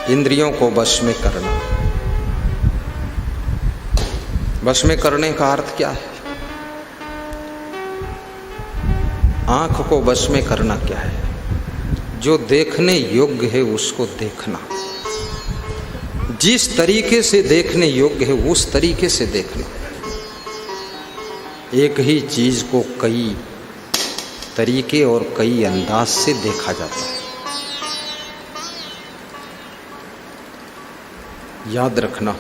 इंद्रियों को वश में करना। वश में करने का अर्थ क्या है? आंख को वश में करना क्या है? जो देखने योग्य है उसको देखना, जिस तरीके से देखने योग्य है उस तरीके से देखना। एक ही चीज को कई तरीके और कई अंदाज से देखा जाता है। याद रखना,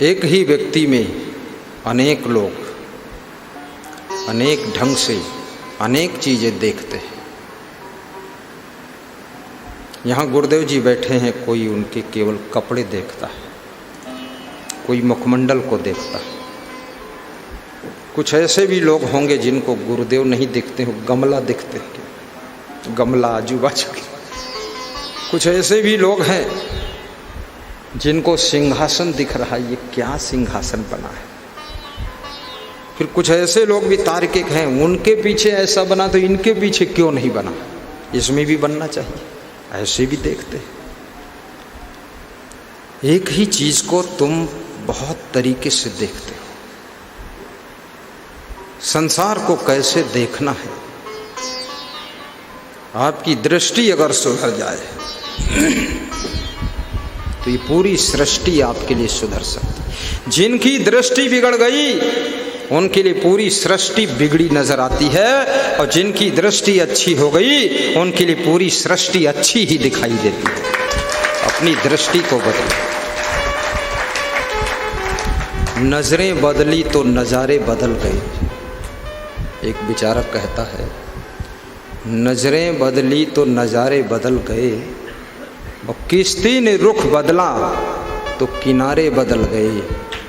एक ही व्यक्ति में अनेक लोग अनेक ढंग से अनेक चीजें देखते हैं। यहाँ गुरुदेव जी बैठे हैं, कोई उनके केवल कपड़े देखता है, कोई मुखमंडल को देखता है। कुछ ऐसे भी लोग होंगे जिनको गुरुदेव नहीं दिखते हो, गमला दिखते हैं, गमला आजू बाजू के। कुछ ऐसे भी लोग हैं जिनको सिंहासन दिख रहा है, ये क्या सिंहासन बना है। फिर कुछ ऐसे लोग भी तार्किक हैं, उनके पीछे ऐसा बना तो इनके पीछे क्यों नहीं बना, इसमें भी बनना चाहिए। ऐसे भी देखते हैं। एक ही चीज को तुम बहुत तरीके से देखते हो। संसार को कैसे देखना है, आपकी दृष्टि अगर सुधर जाए तो ये पूरी सृष्टि आपके लिए सुधर सकती। जिनकी दृष्टि बिगड़ गई उनके लिए पूरी सृष्टि बिगड़ी नजर आती है, और जिनकी दृष्टि अच्छी हो गई उनके लिए पूरी सृष्टि अच्छी ही दिखाई देती है। अपनी दृष्टि को बदलो। नजरें बदली तो नजारे बदल गए। एक विचारक कहता है, नजरें बदली तो नजारे बदल गए, और किश्ती ने रुख बदला तो किनारे बदल गए।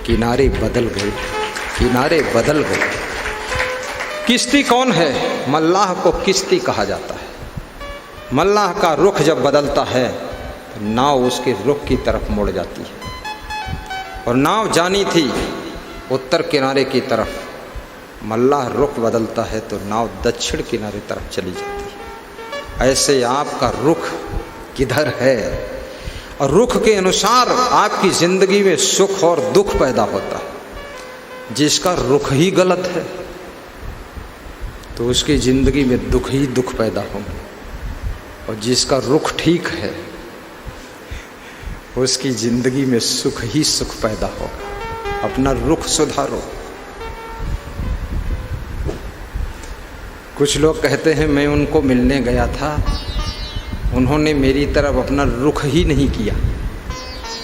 किनारे बदल गए, किनारे बदल गए। किश्ती कौन है? मल्लाह को किश्ती कहा जाता है। मल्लाह का रुख जब बदलता है तो नाव उसके रुख की तरफ मुड़ जाती है, और नाव जानी थी उत्तर किनारे की तरफ। मल्लाह रुख बदलता है तो नाव दक्षिण किनारे तरफ चली जाती है। ऐसे आपका रुख किधर है, और रुख के अनुसार आपकी जिंदगी में सुख और दुख पैदा होता है। जिसका रुख ही गलत है तो उसकी जिंदगी में दुख ही दुख पैदा होंगे, और जिसका रुख ठीक है उसकी जिंदगी में सुख ही सुख पैदा होगा। अपना रुख सुधारो। कुछ लोग कहते हैं मैं उनको मिलने गया था, उन्होंने मेरी तरफ अपना रुख ही नहीं किया।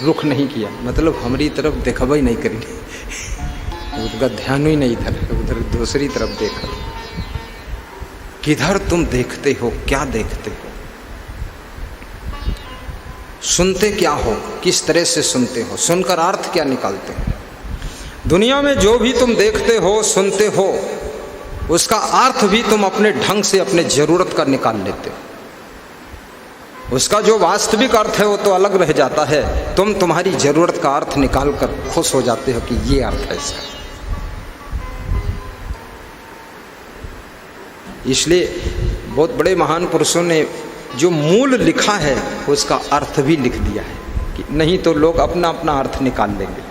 रुख नहीं किया मतलब हमारी तरफ देखा ही नहीं करी, उनका ध्यान ही नहीं था, उधर दूसरी तरफ देखा। किधर तुम देखते हो, क्या देखते हो, सुनते क्या हो, किस तरह से सुनते हो, सुनकर अर्थ क्या निकालते हो। दुनिया में जो भी तुम देखते हो सुनते हो उसका अर्थ भी तुम अपने ढंग से अपने जरूरत का निकाल लेते हो। उसका जो वास्तविक अर्थ है वो तो अलग रह जाता है, तुम तुम्हारी जरूरत का अर्थ निकाल कर खुश हो जाते हो कि ये अर्थ है इसका। इसलिए बहुत बड़े महान पुरुषों ने जो मूल लिखा है उसका अर्थ भी लिख दिया है, कि नहीं तो लोग अपना अपना अर्थ निकाल लेंगे।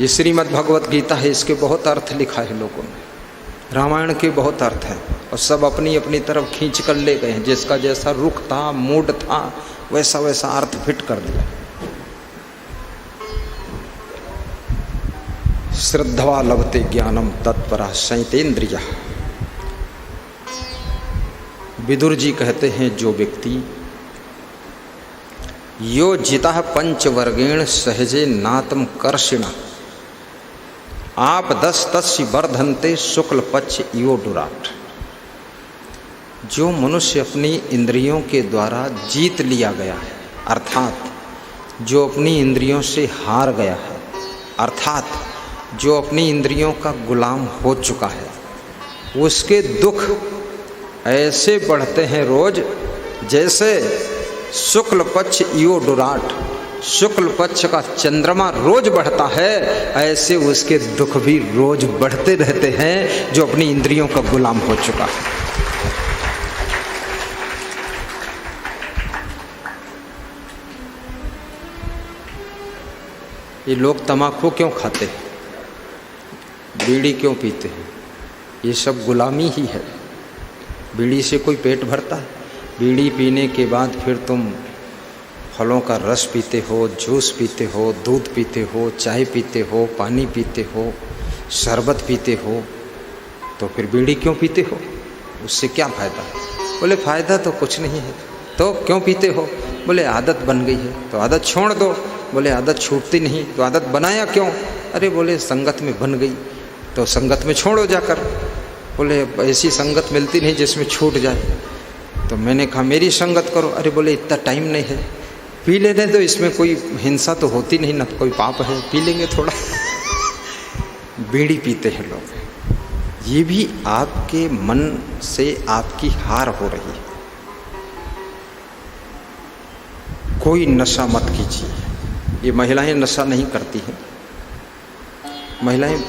ये श्रीमद् भगवत गीता है, इसके बहुत अर्थ लिखा है लोगों ने। रामायण के बहुत अर्थ हैं, और सब अपनी अपनी तरफ खींच कर ले गए हैं। जिसका जैसा रुख था, मूड था, वैसा वैसा अर्थ फिट कर दिया। श्रद्धवा लभते ज्ञानम तत्परा संयतेन्द्रिया। विदुर जी कहते हैं, जो व्यक्ति यो जिता पंचवर्गेण सहजे नातम कर्षिणा आप 10 तस्य वर्धन्ते शुक्ल पक्ष यो डुराट। जो मनुष्य अपनी इंद्रियों के द्वारा जीत लिया गया है, अर्थात जो अपनी इंद्रियों से हार गया है, अर्थात जो अपनी इंद्रियों का गुलाम हो चुका है, उसके दुख ऐसे बढ़ते हैं रोज जैसे शुक्ल पक्ष यो डुराट शुक्ल पक्ष का चंद्रमा रोज बढ़ता है, ऐसे उसके दुख भी रोज बढ़ते रहते हैं जो अपनी इंद्रियों का गुलाम हो चुका है। ये लोग तम्बाकू क्यों खाते हैं, बीड़ी क्यों पीते हैं? ये सब गुलामी ही है। बीड़ी से कोई पेट भरता है? बीड़ी पीने के बाद फिर तुम फलों का रस पीते हो, जूस पीते हो, दूध पीते हो, चाय पीते हो, पानी पीते हो, शरबत पीते हो, तो फिर बीड़ी क्यों पीते हो? उससे क्या फ़ायदा? बोले फ़ायदा तो कुछ नहीं है। तो क्यों पीते हो? बोले आदत बन गई है। तो आदत छोड़ दो। बोले आदत छूटती नहीं। तो आदत बनाया क्यों? अरे बोले संगत में बन गई, तो संगत में छोड़ो जाकर। बोले ऐसी संगत मिलती नहीं जिसमें छूट जाए। तो मैंने कहा मेरी संगत करो। अरे बोले इतना टाइम नहीं है, पी लेने दो, इसमें कोई हिंसा तो होती नहीं, ना कोई पाप है, पी लेंगे थोड़ा। बीड़ी पीते हैं लोग। ये भी आपके मन से आपकी हार हो रही है। कोई नशा मत कीजिए। ये महिलाएं नशा नहीं करती हैं। महिलाएं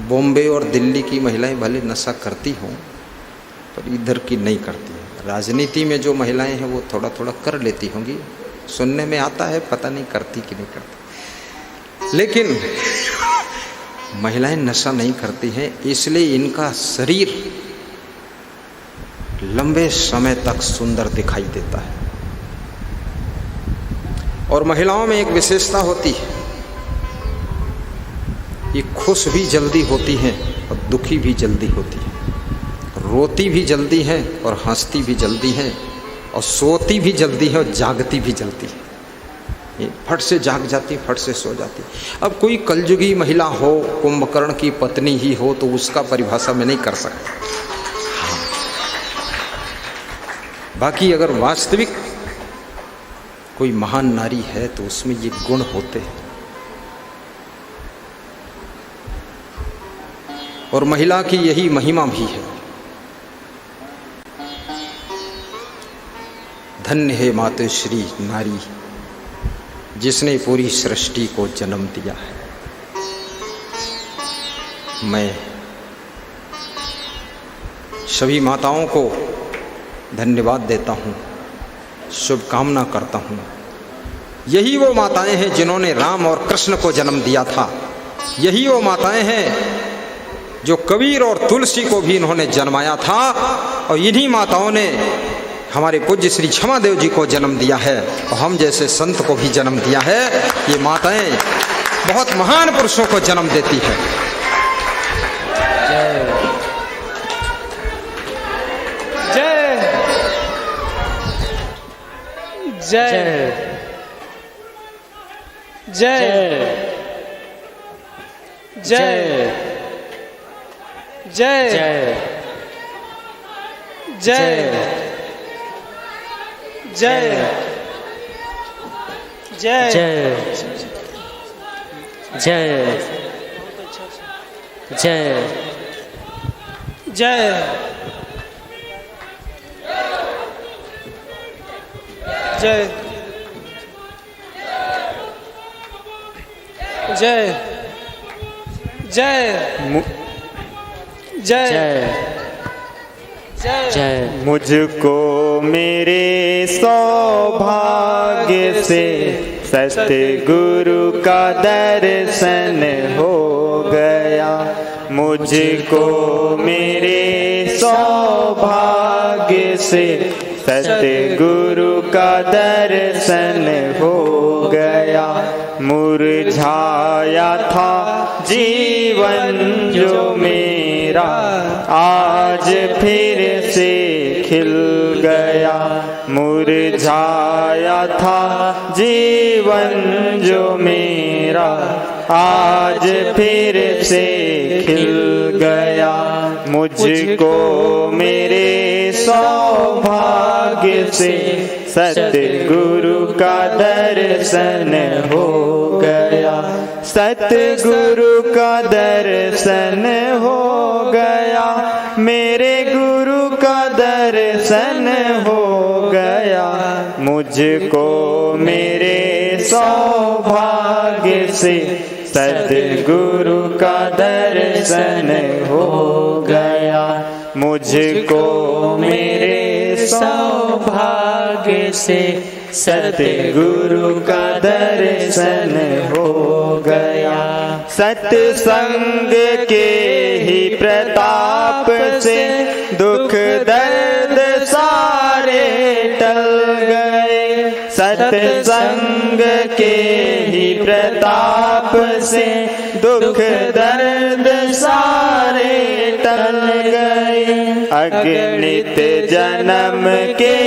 बॉम्बे और दिल्ली की महिलाएं भले नशा करती हों, पर इधर की नहीं करती हैं। राजनीति में जो महिलाएं हैं वो थोड़ा थोड़ा कर लेती होंगी, सुनने में आता है, पता नहीं करती कि नहीं करती। लेकिन महिलाएं नशा नहीं करती हैं, इसलिए इनका शरीर लंबे समय तक सुंदर दिखाई देता है। और महिलाओं में एक विशेषता होती है, ये खुश भी जल्दी होती हैं और दुखी भी जल्दी होती है, रोती भी जल्दी है और हंसती भी जल्दी है, और सोती भी जल्दी है और जागती भी जल्दी है। ये फट से जाग जाती, फट से सो जाती। अब कोई कलयुगी महिला हो, कुंभकर्ण की पत्नी ही हो, तो उसका परिभाषा मैं नहीं कर सकता। हाँ। बाकी अगर वास्तविक कोई महान नारी है तो उसमें ये गुण होते हैं। और महिला की यही महिमा भी है। धन्य है मातोश्री नारी, जिसने पूरी सृष्टि को जन्म दिया है। मैं सभी माताओं को धन्यवाद देता हूँ, शुभकामना करता हूँ। यही वो माताएं हैं जिन्होंने राम और कृष्ण को जन्म दिया था। यही वो माताएं हैं जो कबीर और तुलसी को भी इन्होंने जन्माया था। और इन्हीं माताओं ने हमारे पूज्य श्री क्षमादेव जी को जन्म दिया है, और हम जैसे संत को भी जन्म दिया है। ये माताएं बहुत महान पुरुषों को जन्म देती है। जय जय जय जय जय जय जय जय जय जय जय जय जय जय जय जय। मुझको मेरे सौभाग्य से सतगुरु का दर्शन हो गया। मुझको मेरे सौभाग्य से सतगुरु का दर्शन हो गया। मुरझाया था जीवन जो मेरा, आज फिर से खिल गया। मुरझाया था जीवन जो मेरा, आज फिर से खिल गया। मुझको मेरे सौभाग्य से सतगुरु का दर्शन हो गया। सतगुरु का दर्शन हो गया, मेरे गुरु का दर्शन हो गया। मुझको मेरे सौभाग्य से सतगुरु का दर्शन हो गया। मुझको मेरे सौभाग्य से सतगुरु का दर्शन हो गया। सत्संग के ही प्रताप से दुख दर्द सारे टल गए। सत्संग के ही प्रताप से दुख दर्द सारे टल गए। अगणित जन्म के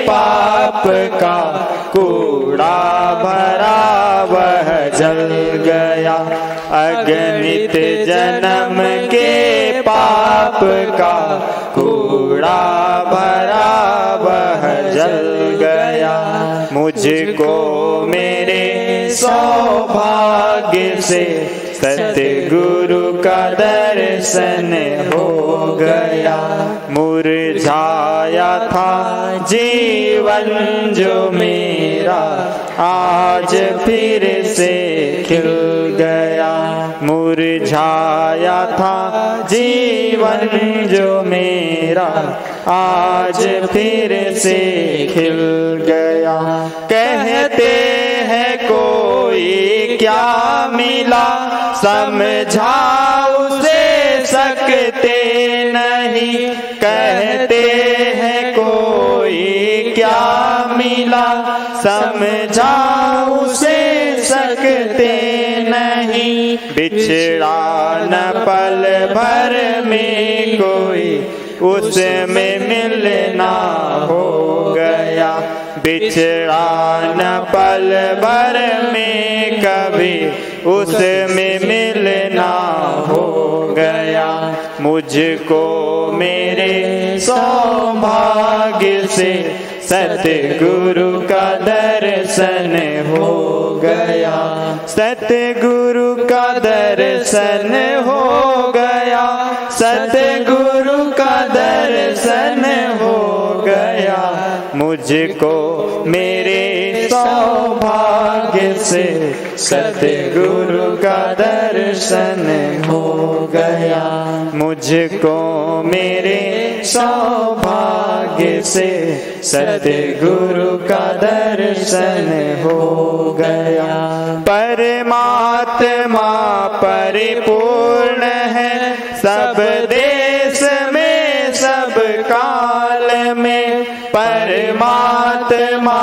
पाप का कूड़ा भरा वह जल गया। अगणित जन्म के पाप का कूड़ा भरा वह जल गया। मुझको मेरे सौभाग्य से सतगुरु का दर्शन हो गया। मुरझाया था जीवन जो मेरा आज फिर से खिल गया। मुरझाया था जीवन जो मेरा आज फिर से खिल गया। कहते हैं कोई क्या मिला समझा उसे सकते नहीं। कहते हैं कोई क्या मिला समझा उसे सकते नहीं। बिछड़ा न पल भर में कोई उसमें मिलना हो गया। बिछड़ा न पल भर में कभी उसमें मिलना हो गया। मुझको मेरे सौभाग्य से सतगुरु का दर्शन हो गया। सतगुरु का दर्शन हो गया। सतगुरु का दर्शन हो गया। मुझको मेरे सौभाग्य से सतगुरु का दर्शन हो गया। मुझको मेरे सौभाग्य से सतगुरु का दर्शन हो गया। परमात्मा परिपूर्ण है सब देश में सब काल में। परमात्मा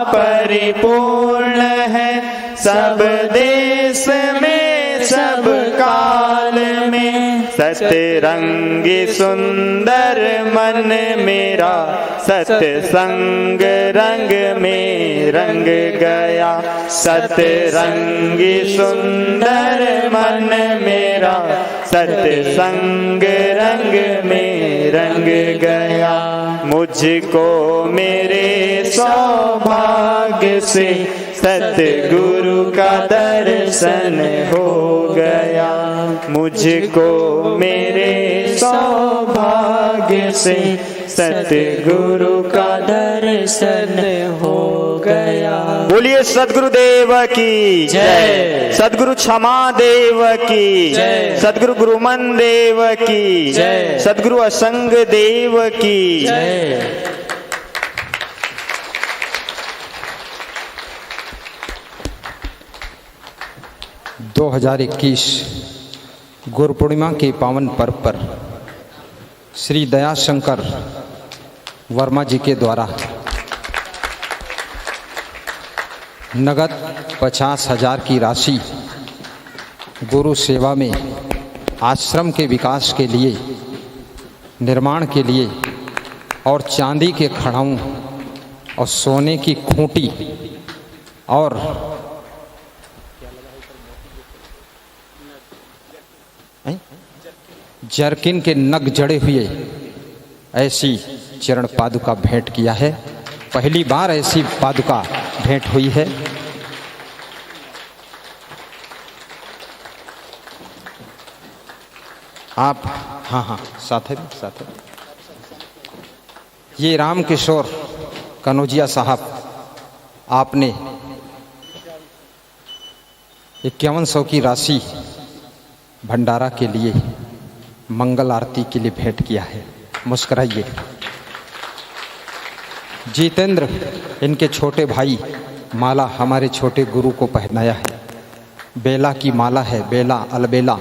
परिपूर्ण है सब देश में सब काल में। सतरंगी सुंदर मन मेरा सत्संग रंग में रंग गया। सतरंगी सुंदर मन मेरा सत्संग रंग में रंग गया। मुझको मेरे सौभाग्य से सतगुरु का दर्शन हो गया। मुझको मेरे सौभाग्य से सतगुरु का दर्शन हो गया। बोलिए सद्गुरुदेव की जय। सद्गुरु क्षमा देव की जय। सद्गुरु गुरुमन देव की जय। सद्गुरु असंग देव की जय। 2021 गुरु पूर्णिमा के पावन पर्व पर श्री दयाशंकर वर्मा जी के द्वारा नगद 50,000 की राशि गुरु सेवा में आश्रम के विकास के लिए, निर्माण के लिए और चांदी के खड़ाऊं और सोने की खूंटी और जरकिन के नग जड़े हुए ऐसी चरण पादुका भेंट किया है। पहली बार ऐसी पादुका भेंट हुई है। आप हाँ साथ है। ये राम किशोर कनौजिया साहब, आपने 5100 की राशि भंडारा के लिए, मंगल आरती के लिए भेंट किया है। मुस्कुराइए। जितेंद्र, इनके छोटे भाई, माला हमारे छोटे गुरु को पहनाया है। बेला की माला है, बेला अलबेला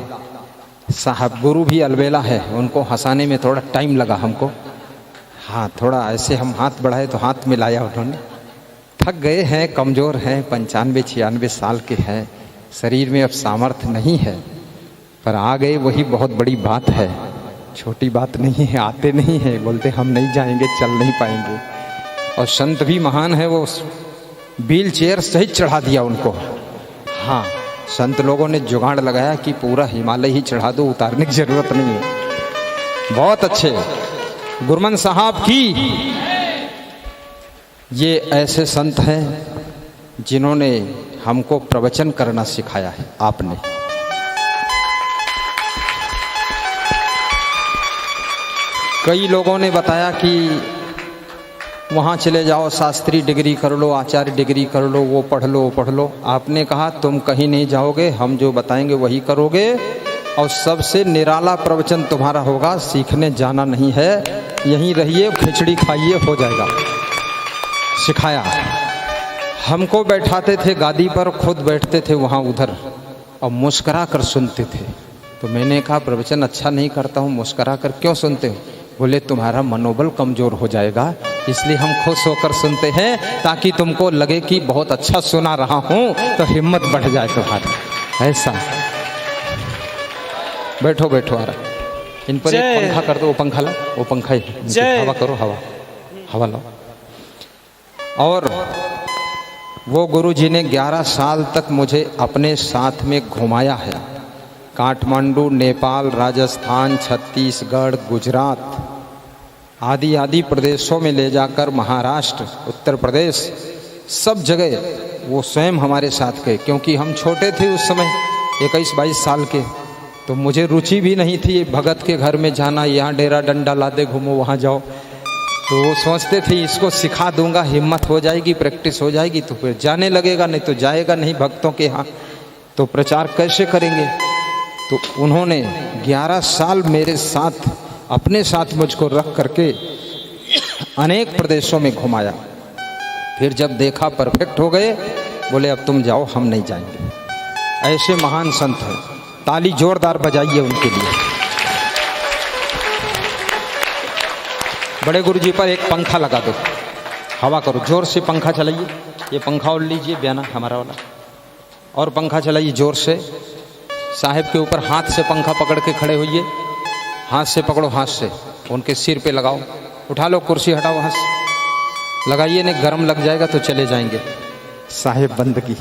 साहब, गुरु भी अलबेला है। उनको हंसाने में थोड़ा टाइम लगा हमको। हाँ, थोड़ा ऐसे हम हाथ बढ़ाए तो हाथ मिलाया उन्होंने। थक गए हैं, कमज़ोर हैं, 95-96 साल के हैं, शरीर में अब सामर्थ्य नहीं है, पर आ गए वही बहुत बड़ी बात है, छोटी बात नहीं है। आते नहीं हैं, बोलते हम नहीं जाएंगे, चल नहीं पाएंगे। और संत भी महान है, वो व्हील चेयर सहित चढ़ा दिया उनको। हाँ, संत लोगों ने जुगाड़ लगाया कि पूरा हिमालय ही चढ़ा दो, उतारने की जरूरत नहीं है। बहुत अच्छे गुरमन साहब की। ये ऐसे संत हैं जिन्होंने हमको प्रवचन करना सिखाया है। आपने कई लोगों ने बताया कि वहाँ चले जाओ, शास्त्री डिग्री कर लो, आचार्य डिग्री कर लो, वो पढ़ लो। आपने कहा तुम कहीं नहीं जाओगे, हम जो बताएंगे वही करोगे, और सबसे निराला प्रवचन तुम्हारा होगा। सीखने जाना नहीं है, यहीं रहिए, खिचड़ी खाइए, हो जाएगा। सिखाया। हमको बैठाते थे गादी पर, खुद बैठते थे वहाँ उधर और मुस्करा कर सुनते थे। तो मैंने कहा प्रवचन अच्छा नहीं करता हूँ, मुस्करा कर क्यों सुनते हो? बोले तुम्हारा मनोबल कमज़ोर हो जाएगा, इसलिए हम खुश होकर सुनते हैं, ताकि तुमको लगे कि बहुत अच्छा सुना रहा हूँ, तो हिम्मत बढ़ जाए तुम्हारी। ऐसा बैठो बैठो। आ रहा इन पर एक पंखा कर दो, वो पंखा ला, वो पंखा ही हवा करो, हवा लो। और वो गुरु जी ने 11 साल तक मुझे अपने साथ में घुमाया है। काठमांडू, नेपाल, राजस्थान, छत्तीसगढ़, गुजरात आदि प्रदेशों में ले जाकर, महाराष्ट्र, उत्तर प्रदेश, सब जगह वो स्वयं हमारे साथ गए। क्योंकि हम छोटे थे उस समय, 21-22 साल के, तो मुझे रुचि भी नहीं थी भगत के घर में जाना, यहाँ डेरा डंडा लादे घूमो, वहाँ जाओ। तो वो सोचते थे इसको सिखा दूंगा, हिम्मत हो जाएगी, प्रैक्टिस हो जाएगी, तो फिर जाने लगेगा, नहीं तो जाएगा नहीं भक्तों के यहाँ, तो प्रचार कैसे करेंगे। तो उन्होंने 11 साल मेरे साथ, अपने साथ मुझको रख करके अनेक प्रदेशों में घुमाया। फिर जब देखा परफेक्ट हो गए, बोले अब तुम जाओ, हम नहीं जाएंगे। ऐसे महान संत हैं, ताली जोरदार बजाइए उनके लिए। बड़े गुरु जी पर एक पंखा लगा दो, हवा करो, जोर से पंखा चलाइए। ये पंखा और लीजिए, बयाना हमारा वाला, और पंखा चलाइए जोर से। साहिब के ऊपर हाथ से पंखा पकड़ के खड़े होइए, हाथ से पकड़ो, हाथ से उनके सिर पे लगाओ, उठा लो, कुर्सी हटाओ, हाथ से लगाइए, नहीं गर्म लग जाएगा तो चले जाएंगे। साहिब बंदगी।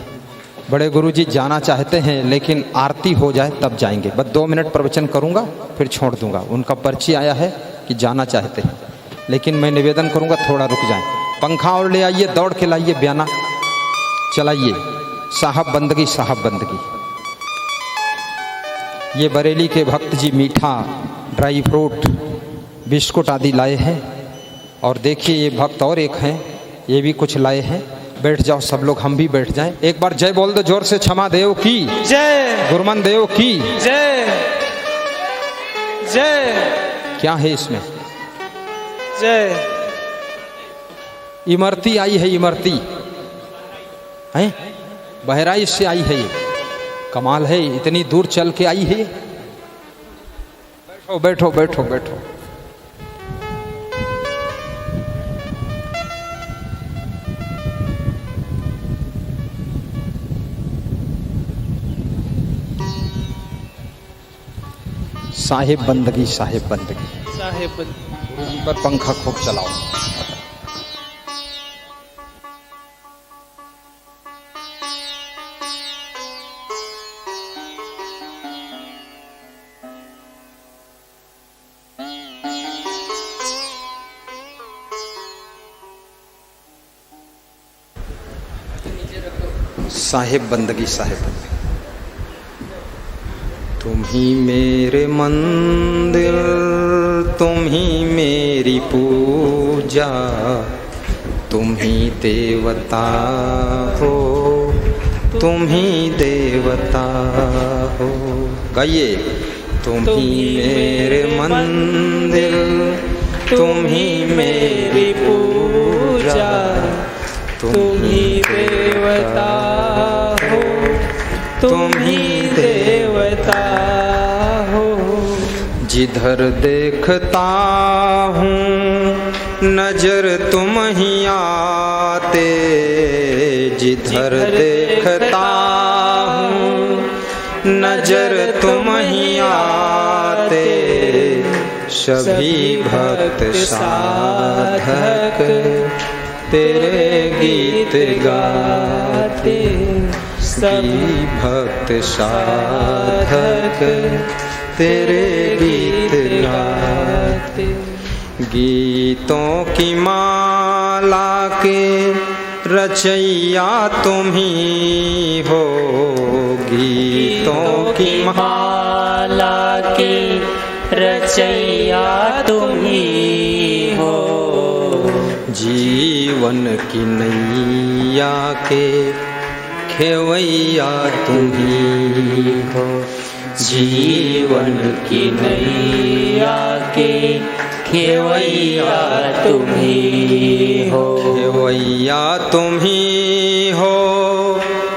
बड़े गुरु जी जाना चाहते हैं, लेकिन आरती हो जाए तब जाएंगे। बस 2 मिनट प्रवचन करूंगा, फिर छोड़ दूंगा। उनका पर्ची आया है कि जाना चाहते हैं, लेकिन मैं निवेदन करूंगा थोड़ा रुक जाएं। पंखा और ले आइए, दौड़ के लाइए, बयाना चलाइए। साहब बंदगी, साहब बंदगी। ये बरेली के भक्त जी मीठा, ड्राई फ्रूट, बिस्कुट आदि लाए हैं। और देखिए ये भक्त और एक हैं, ये भी कुछ लाए हैं। बैठ जाओ सब लोग, हम भी बैठ जाएं। एक बार जय बोल दो जोर से। क्षमा देव की जय, गुरमन देव की जय जय। क्या है इसमें? जय। इमरती आई है, इमरती है, बहराइच से आई है। ये कमाल है, इतनी दूर चल के आई है। बैठो बैठो बैठो बैठो। साहिब बंदगी, साहिब बंदगी। साहिब गुरु जी पर पंखा खूब चलाओ। साहिब बंदगी, साहिब बंदगी। तुम ही मेरे मंदिर, तुम ही मेरी पूजा, तुम ही देवता हो, तुम ही देवता हो। गाइए। तुम ही मेरे मंदिर, तुम ही मेरी पूजा, तुम ही देवता हो, तुम ही देवता हो। जिधर देखता हूँ नजर तुम ही आते, जिधर देखता हूँ नजर तुम ही आते। सभी भक्त साधक तेरे गीत गाते, सभी भक्त साधक तेरे गीत गाते। गीतों की माला के रचैया तुम ही हो, गीतों की माला के रचैया तुम ही हो। जीवन की नैया के खेवैया तुम ही हो, जीवन की नैया के खेवैया तुम ही हो। खेवैया तुम ही हो,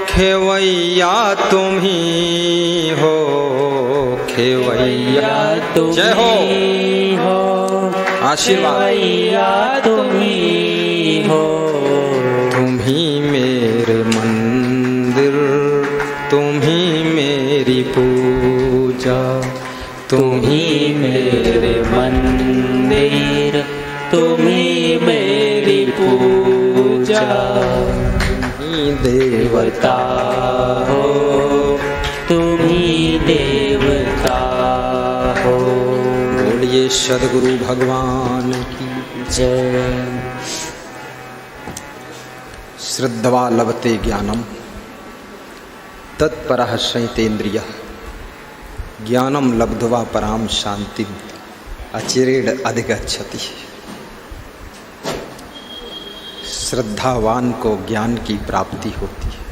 खेवैया तुम ही हो, खेवैया तुम जय हो। ही हो, आशीर्वाद। खेवैया तुम ही हो। तुम ही मेरे मंदिर, तुम ही मेरी पूजा, तुम ही मेरे मंदिर, तुम ही मेरी पूजा। देवता हो, तुम ही देवता हो। बोलिए सद्गुरु भगवान की जय। श्रद्धवा लभते ज्ञानम तत्परः संयतेन्द्रियः, ज्ञानम लब्ध्वा पराम शांति अचिरेण अधिगच्छति। श्रद्धावान को ज्ञान की प्राप्ति होती है।